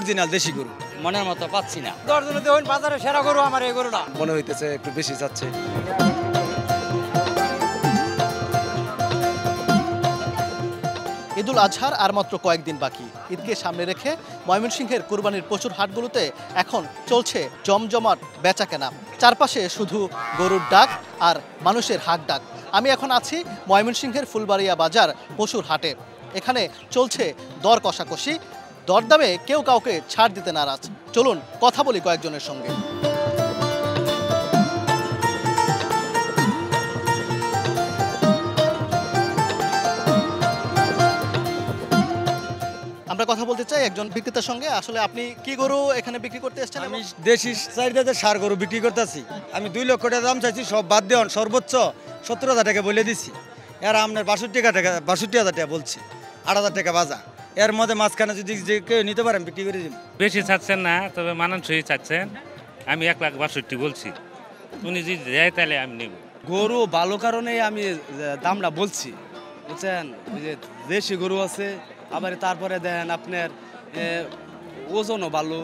Original দেশি গরু মনের মতো পাচ্ছি না। দশজনে দেখুন বাজারে সেরা গরু আমার এই গরুটা। মনে হইতেছে একটু বেশি যাচ্ছে। ঈদুল আজহার আর মাত্র কয়েকদিন বাকি। ঈদকে সামনে রেখে ময়মনসিংহের কুরবানির পশুর হাটগুলোতে এখন চলছে জমজমাট বেচাকেনা। চারপাশে শুধু গরুর ডাক আর মানুষের হাক ডাক। আমি এখন আছি ময়মনসিংহের ফুলবাড়িয়া বাজার পশুর হাটে। এখানে চলছে দর কষাকষি, দরদামে কেউ কাউকে ছাড় দিতে নারাজ। চলুন কথা বলি কয়েকজনের সঙ্গে। আমরা কথা বলতে চাই একজন বিক্রেতার সঙ্গে। আসলে আপনি কি গরু এখানে বিক্রি করতে এসেছেন? আমি দেশি চাহিদাতে সার গরু বিক্রি করতেছি। আমি 2 লক্ষ টাকা দাম চাইছি, সব বাদ দেওয়ান সর্বোচ্চ 70,000 টাকা বলে দিছি। এর আপনার 62,000 টাকা বলছি, 8,000 টাকা বাজার। এর মধ্যে মাঝখানে যদি যে কেউ নিতে পারেন বিক্রি করে দিব। বেশি চাচ্ছেন না, তবে মানানসই চাচ্ছেন। আমি 1,62,000 বলছি, উনি যদি দেয় তাহলে আমি নেব। গরু ভালো কারণে আমি দামটা বলছি, বুঝছেন? ওই যে দেশি গরু আছে, আবার তারপরে দেখেন আপনার ওজনও ভালো,